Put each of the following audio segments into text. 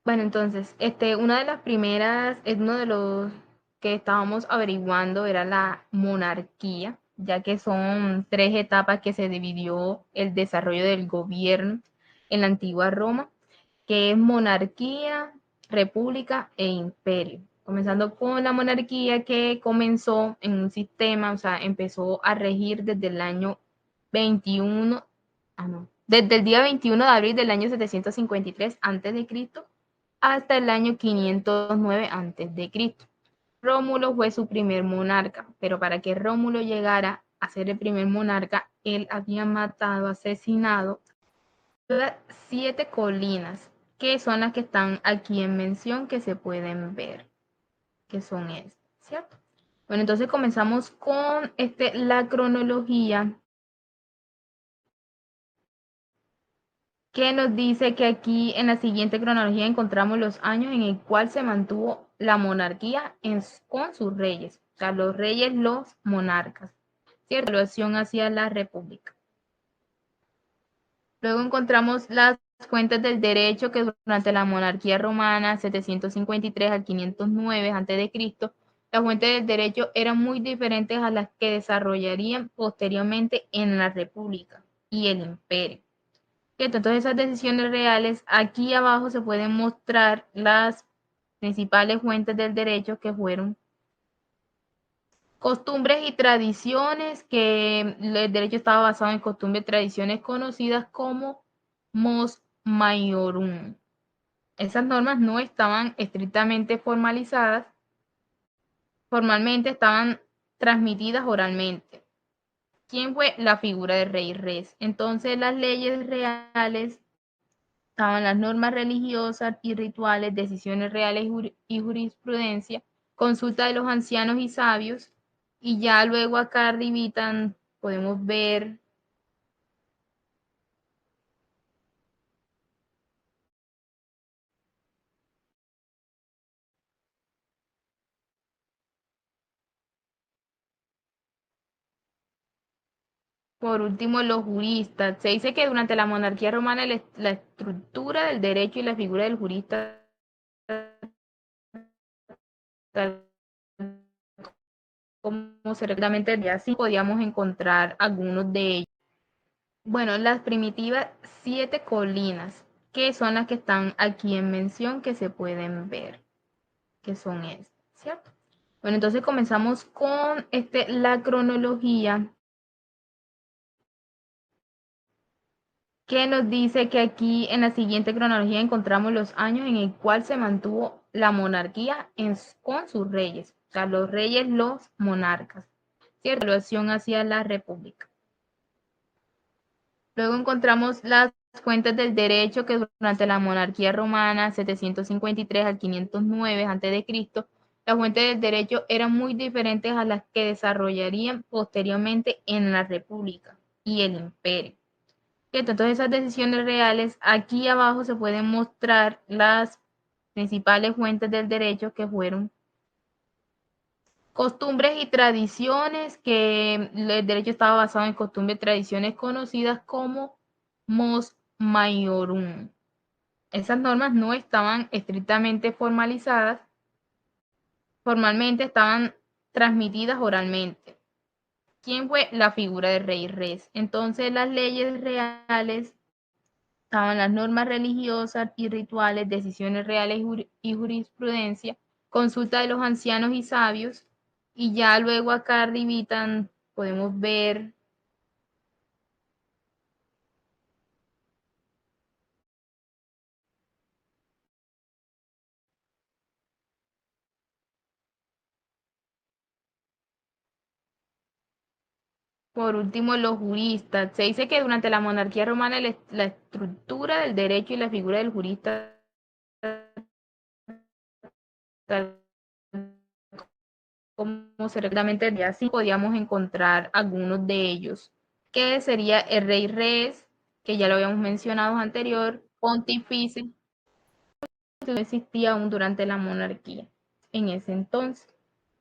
Bueno, entonces, una de las primeras, es uno de los que estábamos averiguando, era la monarquía, ya que son tres etapas que se dividió el desarrollo del gobierno en la antigua Roma, que es monarquía, república e imperio. Comenzando con la monarquía, que comenzó en un sistema, o sea, empezó a regir desde el año 21, no, desde el día 21 de abril del año 753 a.C. hasta el año 509 a.C. Rómulo fue su primer monarca, pero para que Rómulo llegara a ser el primer monarca, él había matado, asesinado 7 colinas, que son las que están aquí en mención, que se pueden ver, que son estas, ¿cierto? Bueno, entonces comenzamos con la cronología, que nos dice que aquí en la siguiente cronología encontramos los años en el cual se mantuvo la monarquía con sus reyes, o sea, los reyes, los monarcas, ¿cierto? En relación hacia la república. Luego encontramos las fuentes del derecho, que durante la monarquía romana, 753 al 509 a.C., las fuentes del derecho eran muy diferentes a las que desarrollarían posteriormente en la república y el imperio. Entonces esas decisiones reales, aquí abajo se pueden mostrar las principales fuentes del derecho, que fueron costumbres y tradiciones, que el derecho estaba basado en costumbres y tradiciones conocidas como mos maiorum. Esas normas no estaban estrictamente formalizadas, formalmente estaban transmitidas oralmente. ¿Quién fue la figura de rey res? Entonces las leyes reales estaban las normas religiosas y rituales, decisiones reales y jurisprudencia, consulta de los ancianos y sabios, y ya luego acá arribita podemos ver por último los juristas. Se dice que durante la monarquía romana la estructura del derecho y la figura del jurista, tal como se reglamenta, ya sí podíamos encontrar algunos de ellos. Bueno, las primitivas 7 colinas, que son las que están aquí en mención, que se pueden ver, que son estas, ¿cierto? Bueno, entonces comenzamos con la cronología, que nos dice que aquí en la siguiente cronología encontramos los años en el cual se mantuvo la monarquía con sus reyes, o sea, los reyes, los monarcas, ¿cierto? Relación hacia la república. Luego encontramos las fuentes del derecho, que durante la monarquía romana, 753 al 509 a.C., las fuentes del derecho eran muy diferentes a las que desarrollarían posteriormente en la república y el imperio. Entonces esas decisiones reales, aquí abajo se pueden mostrar las principales fuentes del derecho, que fueron costumbres y tradiciones, que el derecho estaba basado en costumbres y tradiciones conocidas como mos maiorum. Esas normas no estaban estrictamente formalizadas, formalmente estaban transmitidas oralmente. ¿Quién fue la figura de rey res? Entonces las leyes reales estaban las normas religiosas y rituales, decisiones reales y jurisprudencia, consulta de los ancianos y sabios, y ya luego acá arribita podemos ver por último los juristas. Se dice que durante la monarquía romana la estructura del derecho y la figura del jurista, tal como se reglamenta, ya sí podíamos encontrar algunos de ellos, que sería el rey res, que ya lo habíamos mencionado anterior, pontífice, no existía aún durante la monarquía en ese entonces.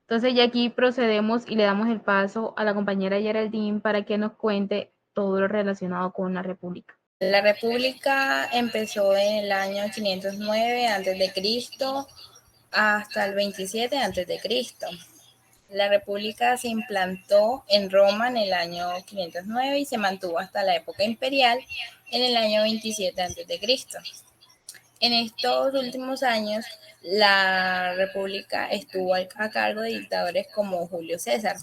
Entonces ya aquí procedemos y le damos el paso a la compañera Geraldine para que nos cuente todo lo relacionado con la república. La república empezó en el año 509 a.C. hasta el 27 a.C. La república se implantó en Roma en el año 509 y se mantuvo hasta la época imperial en el año 27 a.C. En estos últimos años, la república estuvo a cargo de dictadores como Julio César.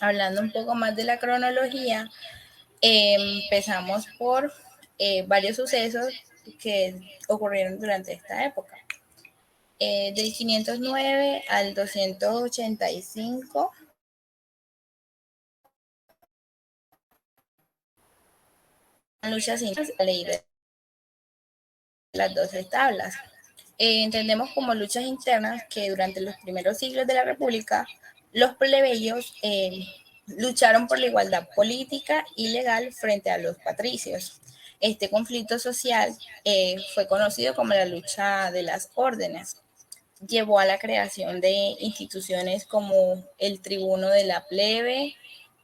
Hablando un poco más de la cronología, empezamos por varios sucesos que ocurrieron durante esta época. Del 509 al 285, luchas internas, la ley de las 12 tablas. Entendemos como luchas internas que durante los primeros siglos de la República, los plebeyos lucharon por la igualdad política y legal frente a los patricios. Este conflicto social fue conocido como la lucha de las órdenes. Llevó a la creación de instituciones como el tribuno de la plebe,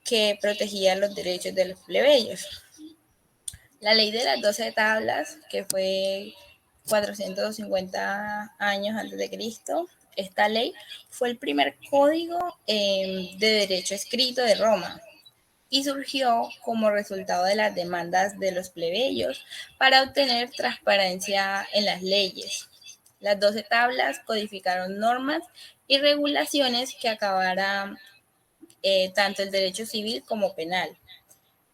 que protegía los derechos de los plebeyos. La ley de las 12 tablas, que fue 450 años antes de Cristo, esta ley fue el primer código de derecho escrito de Roma y surgió como resultado de las demandas de los plebeyos para obtener transparencia en las leyes. Las 12 tablas codificaron normas y regulaciones que acabaran tanto el derecho civil como penal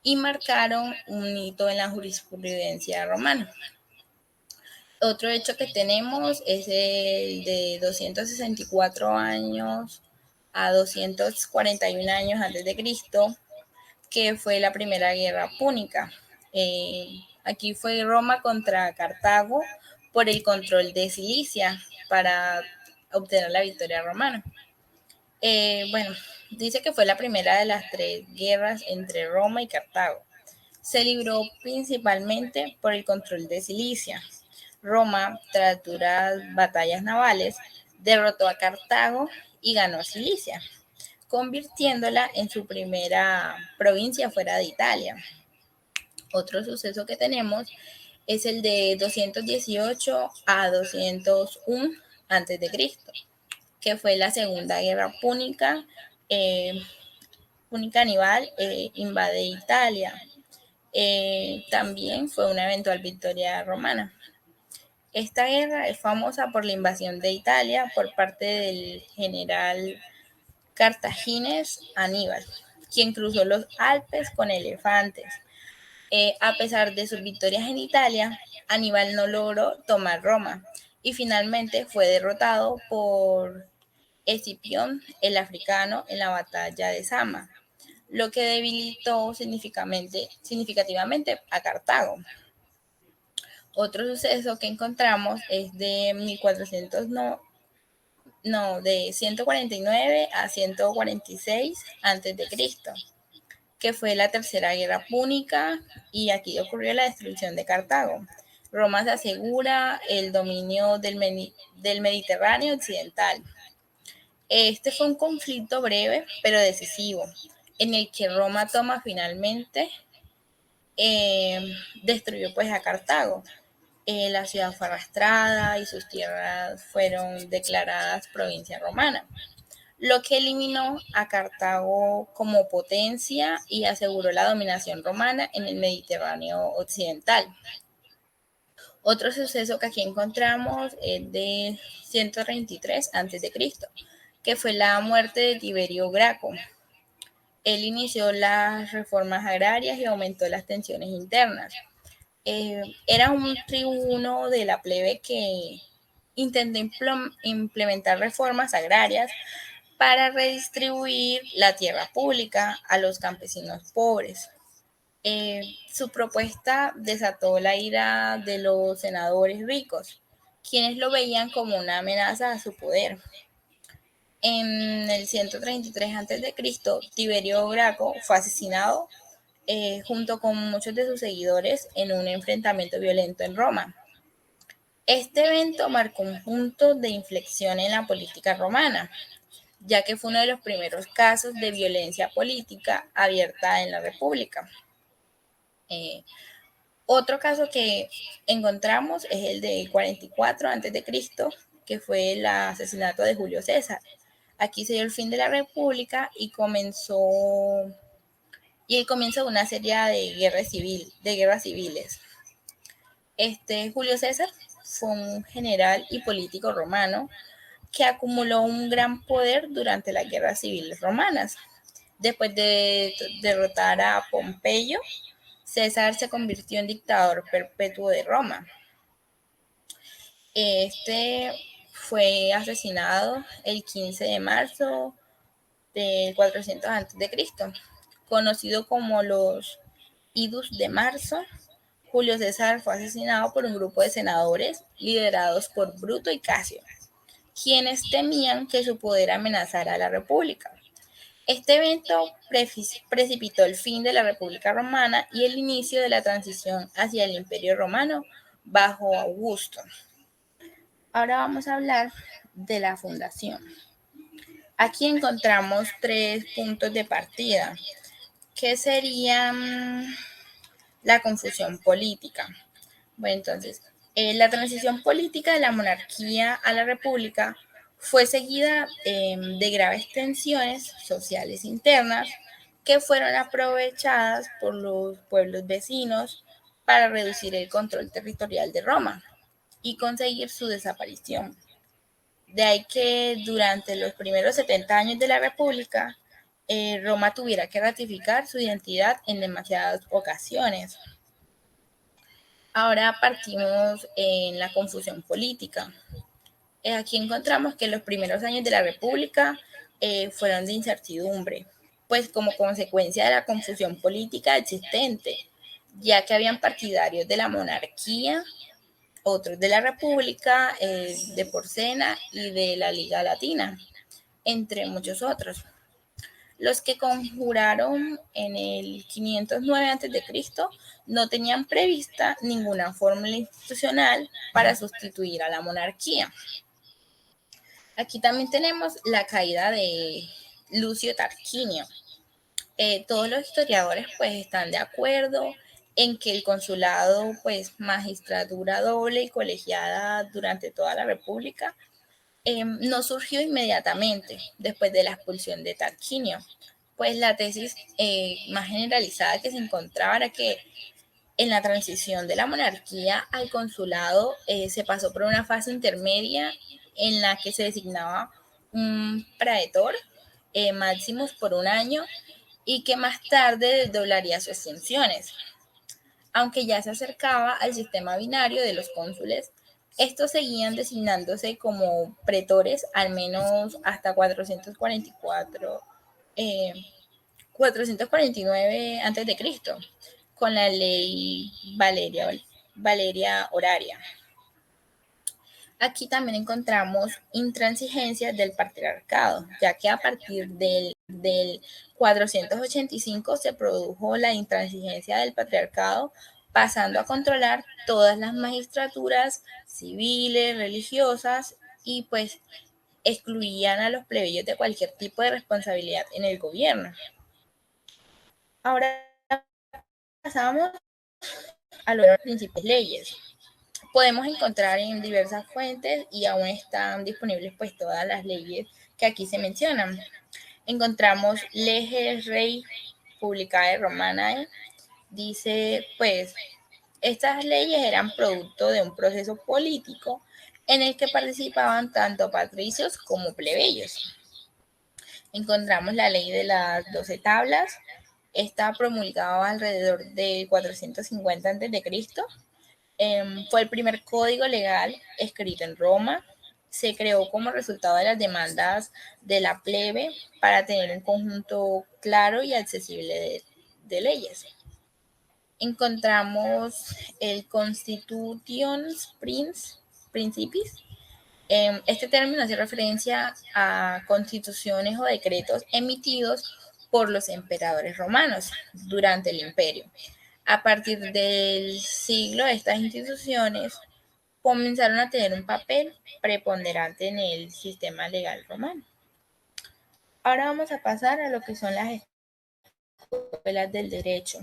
y marcaron un hito en la jurisprudencia romana. Otro hecho que tenemos es el de 264 años a 241 años antes de Cristo, que fue la primera guerra púnica. Aquí fue Roma contra Cartago por el control de Cilicia para obtener la victoria romana. Bueno, dice que fue la primera de las tres guerras entre Roma y Cartago. Se libró principalmente por el control de Cilicia. Roma, tras duras batallas navales, derrotó a Cartago y ganó a Cilicia, convirtiéndola en su primera provincia fuera de Italia. Otro suceso que tenemos es el de 218 a 201 a.C., que fue la Segunda Guerra Púnica. Púnica Aníbal invade Italia. También fue una eventual victoria romana. Esta guerra es famosa por la invasión de Italia por parte del general cartaginés Aníbal, quien cruzó los Alpes con elefantes. A pesar de sus victorias en Italia, Aníbal no logró tomar Roma y finalmente fue derrotado por Escipión el africano en la batalla de Zama, lo que debilitó significativamente a Cartago. Otro suceso que encontramos es de 1400, de 149 a 146 a.C., que fue la Tercera Guerra Púnica, y aquí ocurrió la destrucción de Cartago. Roma se asegura el dominio del Mediterráneo occidental. Este fue un conflicto breve pero decisivo, en el que Roma toma finalmente, destruyó pues a Cartago. La ciudad fue arrastrada y sus tierras fueron declaradas provincia romana, lo que eliminó a Cartago como potencia y aseguró la dominación romana en el Mediterráneo occidental. Otro suceso que aquí encontramos es de 133 a.C., que fue la muerte de Tiberio Graco. Él inició las reformas agrarias y aumentó las tensiones internas. Era un tribuno de la plebe que intentó implementar reformas agrarias para redistribuir la tierra pública a los campesinos pobres. Su propuesta desató la ira de los senadores ricos, quienes lo veían como una amenaza a su poder. En el 133 a.C., Tiberio Graco fue asesinado junto con muchos de sus seguidores en un enfrentamiento violento en Roma. Este evento marcó un punto de inflexión en la política romana, ya que fue uno de los primeros casos de violencia política abierta en la República. Otro caso que encontramos es el de 44 a.C., que fue el asesinato de Julio César. Aquí se dio el fin de la República y el comienzo de una serie de guerras civiles. Julio César fue un general y político romano que acumuló un gran poder durante las guerras civiles romanas. Después de derrotar a Pompeyo, César se convirtió en dictador perpetuo de Roma. Este fue asesinado el 15 de marzo del 400 a.C., conocido como los Idus de Marzo. Julio César fue asesinado por un grupo de senadores liderados por Bruto y Casio, quienes temían que su poder amenazara a la República. Este evento precipitó el fin de la República Romana y el inicio de la transición hacia el Imperio Romano bajo Augusto. Ahora vamos a hablar de la fundación. Aquí encontramos 3 puntos de partida, que serían la confusión política. Bueno, entonces, la transición política de la monarquía a la república fue seguida de graves tensiones sociales internas que fueron aprovechadas por los pueblos vecinos para reducir el control territorial de Roma y conseguir su desaparición. De ahí que durante los primeros 70 años de la República, Roma tuviera que ratificar su identidad en demasiadas ocasiones. Ahora partimos en la confusión política. Aquí encontramos que los primeros años de la República fueron de incertidumbre, pues como consecuencia de la confusión política existente, ya que habían partidarios de la monarquía, otros de la República, de Porcena y de la Liga Latina, entre muchos otros. Los que conjuraron en el 509 a.C. no tenían prevista ninguna fórmula institucional para sustituir a la monarquía. Aquí también tenemos la caída de Lucio Tarquinio. Todos los historiadores pues están de acuerdo en que el consulado, pues magistratura doble y colegiada durante toda la República, no surgió inmediatamente después de la expulsión de Tarquinio. Pues la tesis más generalizada que se encontraba era que en la transición de la monarquía al consulado se pasó por una fase intermedia en la que se designaba un praetor máximos por un año y que más tarde doblaría sus funciones. Aunque ya se acercaba al sistema binario de los cónsules, estos seguían designándose como pretores al menos hasta 449 a.C., con la ley Valeria Horaria. Aquí también encontramos intransigencias del patriarcado, ya que a partir del 485 se produjo la intransigencia del patriarcado, pasando a controlar todas las magistraturas civiles, religiosas y pues excluían a los plebeyos de cualquier tipo de responsabilidad en el gobierno. Ahora pasamos a las principales leyes. Podemos encontrar en diversas fuentes y aún están disponibles pues todas las leyes que aquí se mencionan. Encontramos Leges Rei Publicae Romanae. Dice pues, estas leyes eran producto de un proceso político en el que participaban tanto patricios como plebeyos. Encontramos la ley de las 12 tablas. Esta promulgada alrededor de 450 a.C. Fue el primer código legal escrito en Roma. Se creó como resultado de las demandas de la plebe para tener un conjunto claro y accesible de leyes. Encontramos el Constitutiones Principis. Este término hace referencia a constituciones o decretos emitidos por los emperadores romanos durante el imperio. A partir del siglo, estas instituciones comenzaron a tener un papel preponderante en el sistema legal romano. Ahora vamos a pasar a lo que son las escuelas del derecho.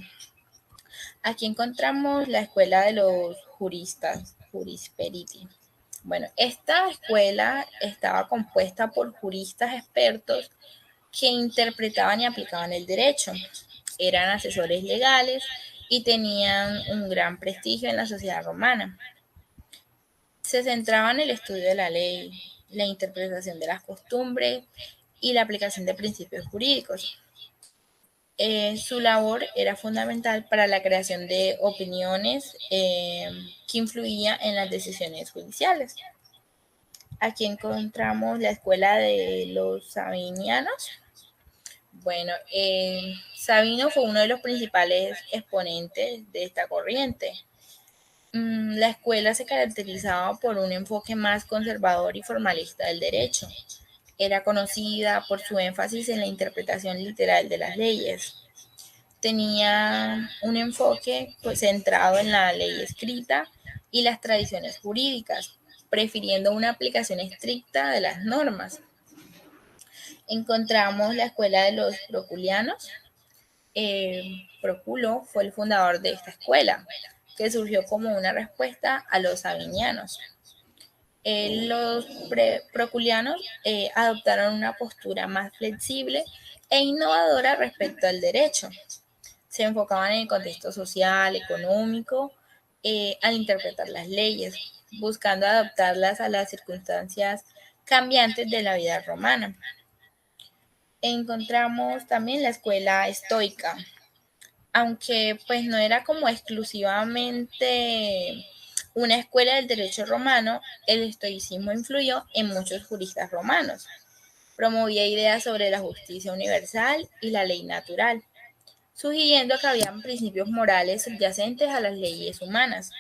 Aquí encontramos la escuela de los juristas, Jurisperiti. Bueno, esta escuela estaba compuesta por juristas expertos que interpretaban y aplicaban el derecho. Eran asesores legales y tenían un gran prestigio en la sociedad romana. Se centraba en el estudio de la ley, la interpretación de las costumbres y la aplicación de principios jurídicos. Su labor era fundamental para la creación de opiniones que influían en las decisiones judiciales. Aquí encontramos la escuela de los sabinianos. Bueno, Sabino fue uno de los principales exponentes de esta corriente. La escuela se caracterizaba por un enfoque más conservador y formalista del derecho. Era conocida por su énfasis en la interpretación literal de las leyes. Tenía un enfoque centrado en la ley escrita y las tradiciones jurídicas, prefiriendo una aplicación estricta de las normas. Encontramos la escuela de los proculianos. Proculo fue el fundador de esta escuela, que surgió como una respuesta a los sabinianos. Los proculianos adoptaron una postura más flexible e innovadora respecto al derecho. Se enfocaban en el contexto social, económico, al interpretar las leyes, buscando adaptarlas a las circunstancias cambiantes de la vida romana. Encontramos también la escuela estoica, aunque pues no era como exclusivamente una escuela del derecho romano, el estoicismo influyó en muchos juristas romanos. Promovía ideas sobre la justicia universal y la ley natural, sugiriendo que habían principios morales subyacentes a las leyes humanas.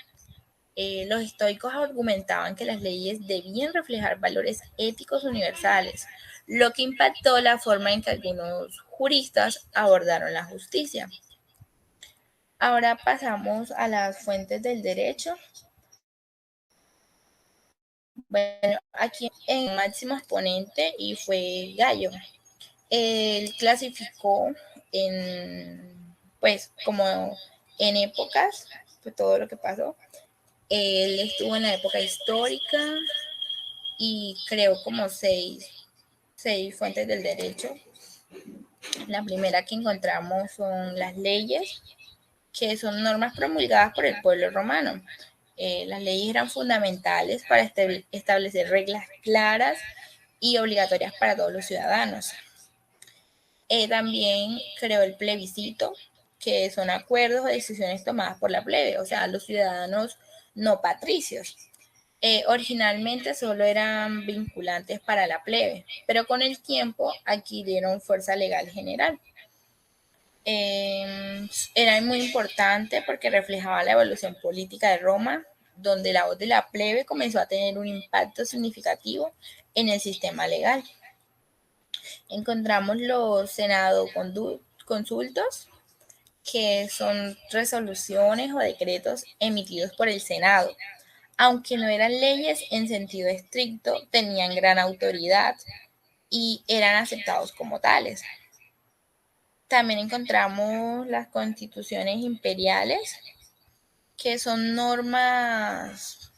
Los estoicos argumentaban que las leyes debían reflejar valores éticos universales, lo que impactó la forma en que algunos juristas abordaron la justicia. Ahora pasamos a las fuentes del derecho. Bueno, aquí en máximo exponente y fue Gallo. Él clasificó pues como en épocas, pues todo lo que pasó. Él estuvo en la época histórica y creó como seis fuentes del derecho. La primera que encontramos son las leyes, que son normas promulgadas por el pueblo romano. Las leyes eran fundamentales para establecer reglas claras y obligatorias para todos los ciudadanos. También creó el plebiscito, que son acuerdos o decisiones tomadas por la plebe, o sea, los ciudadanos no patricios. Originalmente solo eran vinculantes para la plebe, pero con el tiempo adquirieron fuerza legal general. Era muy importante porque reflejaba la evolución política de Roma, donde la voz de la plebe comenzó a tener un impacto significativo en el sistema legal. Encontramos los senado consultos, que son resoluciones o decretos emitidos por el Senado. Aunque no eran leyes en sentido estricto, tenían gran autoridad y eran aceptados como tales. También encontramos las constituciones imperiales, que son normas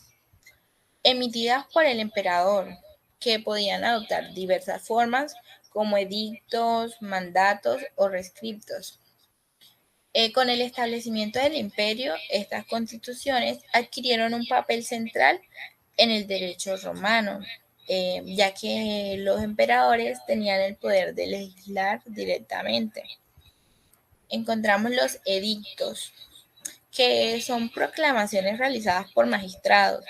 emitidas por el emperador, que podían adoptar diversas formas como edictos, mandatos o rescriptos. Con el establecimiento del imperio, estas constituciones adquirieron un papel central en el derecho romano, ya que los emperadores tenían el poder de legislar directamente. Encontramos los edictos, que son proclamaciones realizadas por magistrados,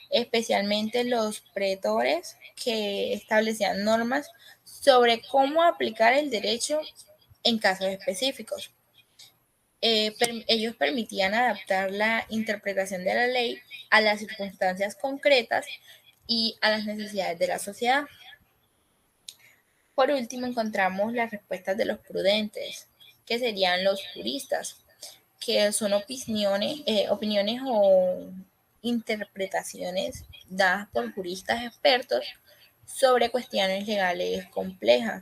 especialmente los pretores, que establecían normas sobre cómo aplicar el derecho en casos específicos. Ellos permitían adaptar la interpretación de la ley a las circunstancias concretas y a las necesidades de la sociedad. Por último, encontramos las respuestas de los prudentes, que serían los juristas, que son opiniones o interpretaciones dadas por juristas expertos sobre cuestiones legales complejas.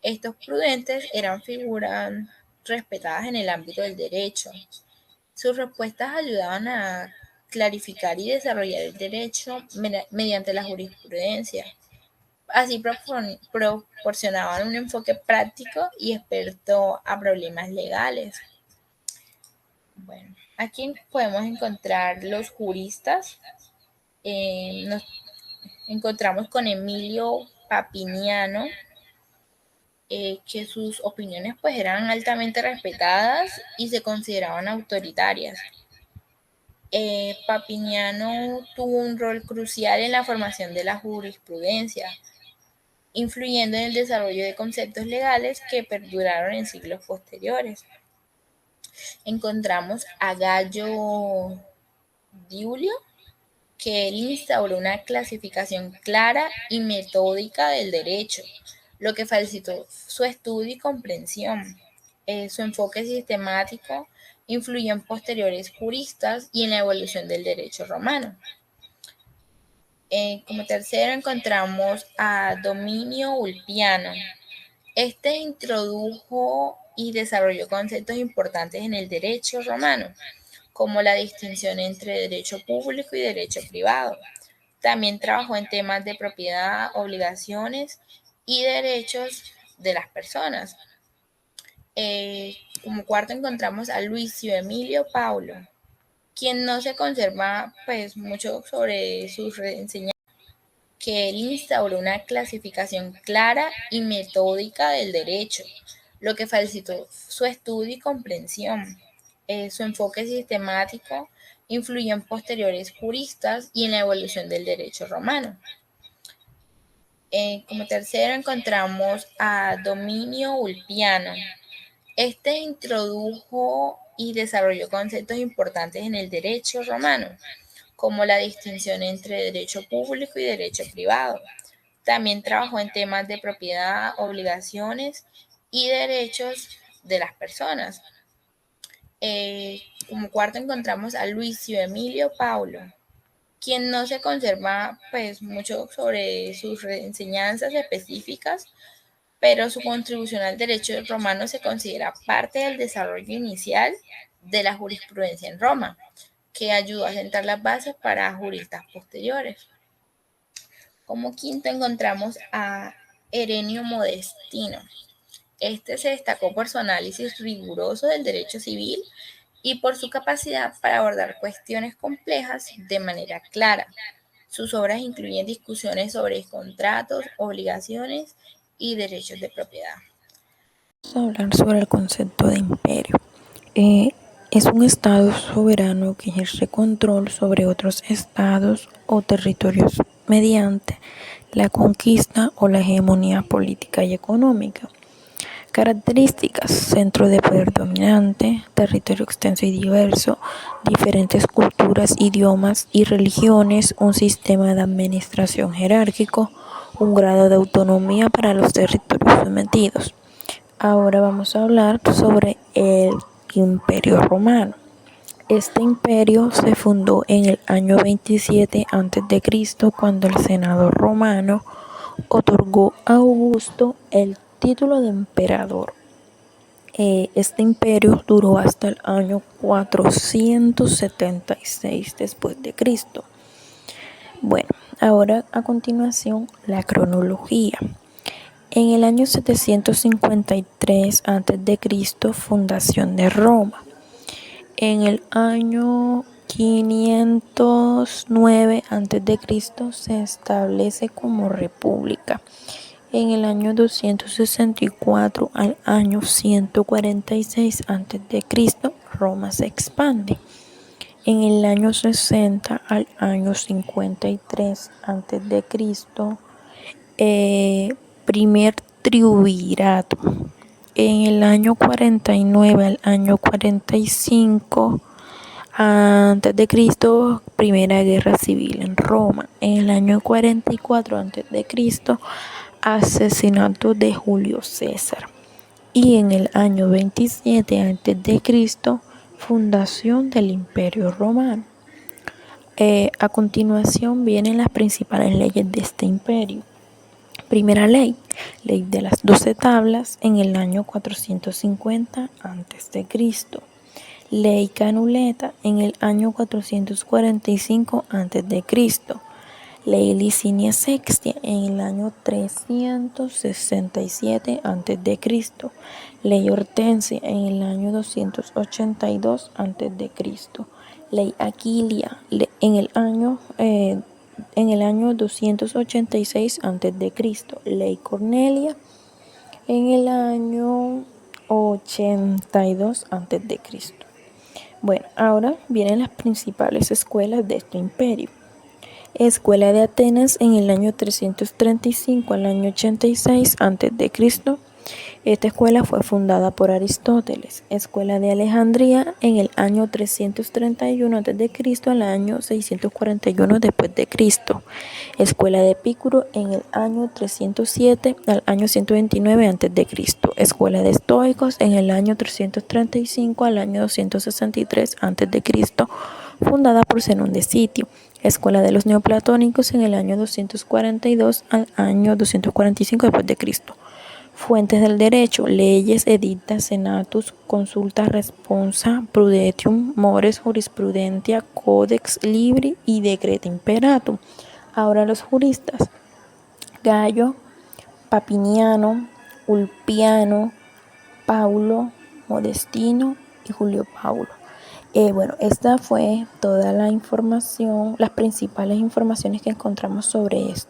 Estos prudentes eran figuras respetadas en el ámbito del derecho. Sus respuestas ayudaban a clarificar y desarrollar el derecho mediante la jurisprudencia. Así proporcionaban un enfoque práctico y experto a problemas legales. Bueno, aquí podemos encontrar los juristas. Nos encontramos con Emilio Papiniano, que sus opiniones pues eran altamente respetadas y se consideraban autoritarias. Papiniano tuvo un rol crucial en la formación de la jurisprudencia, influyendo en el desarrollo de conceptos legales que perduraron en siglos posteriores. Encontramos a Gallo Giulio, que él instauró una clasificación clara y metódica del derecho, lo que facilitó su estudio y comprensión. Su enfoque sistemático influyó en posteriores juristas y en la evolución del derecho romano. Como tercero encontramos a Dominio Ulpiano. Este introdujo y desarrolló conceptos importantes en el derecho romano, como la distinción entre derecho público y derecho privado. También trabajó en temas de propiedad, obligaciones y derechos de las personas. Como cuarto encontramos a Luisio Emilio Paulo, quien no se conserva pues mucho sobre sus enseñanzas, que él instauró una clasificación clara y metódica del derecho, lo que facilitó su estudio y comprensión. Su enfoque sistemático influyó en posteriores juristas y en la evolución del derecho romano. Como tercero encontramos a Dominio Ulpiano. Este introdujo y desarrolló conceptos importantes en el derecho romano, como la distinción entre derecho público y derecho privado. También trabajó en temas de propiedad, obligaciones y derechos de las personas. Como cuarto encontramos a Luisio Emilio Paulo, quien no se conserva pues mucho sobre sus enseñanzas específicas, pero su contribución al derecho romano se considera parte del desarrollo inicial de la jurisprudencia en Roma, que ayudó a sentar las bases para juristas posteriores. Como quinto encontramos a Herenio Modestino. Este se destacó por su análisis riguroso del derecho civil y por su capacidad para abordar cuestiones complejas de manera clara. Sus obras incluyen discusiones sobre contratos, obligaciones y derechos de propiedad. Vamos a hablar sobre el concepto de imperio. Es un estado soberano que ejerce control sobre otros estados o territorios mediante la conquista o la hegemonía política y económica. Características: centro de poder dominante, territorio extenso y diverso, diferentes culturas, idiomas y religiones, un sistema de administración jerárquico, un grado de autonomía para los territorios sometidos. Ahora vamos a hablar sobre el Imperio Romano. Este imperio se fundó en el año 27 a.C., cuando el Senado romano otorgó a Augusto el título de emperador. Este imperio duró hasta el año 476 después de Cristo. Bueno, ahora a continuación la cronología. En el año 753 a.C., fundación de Roma. En el año 509 a.C. se establece como república. En el año 264 al año 146 a.C., Roma se expande. En el año 60 al año 53 a.C., primer triunvirato. En el año 49 al año 45 a.C., primera guerra civil en Roma. En el año 44 a.C., asesinato de Julio César. Y en el año 27 a.C., fundación del Imperio Romano. A continuación vienen las principales leyes de este imperio. Primera ley, ley de las 12 tablas en el año 450 a.C. Ley Canuleta en el año 445 a.C., Ley Licinia Sextia en el año 367 a.C., Ley Hortensia en el año 282 a.C., Ley Aquilia en el año 286 a.C., Ley Cornelia en el año 82 a.C. Bueno, ahora vienen las principales escuelas de este imperio. Escuela de Atenas en el año 335 al año 86 a.C. Esta escuela fue fundada por Aristóteles. Escuela de Alejandría en el año 331 a.C. al año 641 después de Cristo. Escuela de Epicuro en el año 307 al año 129 a.C. Escuela de Estoicos en el año 335 al año 263 a.C. fundada por Zenón de Sitio. Escuela de los Neoplatónicos en el año 242 al año 245 después de Cristo. Fuentes del derecho: leyes, edicta, senatus, consulta, responsa, prudentium, mores, jurisprudentia, codex libri y decreta imperatum. Ahora los juristas: Gallo, Papiniano, Ulpiano, Paulo, Modestino y Julio Paulo. Bueno, esta fue toda la información, las principales informaciones que encontramos sobre esto.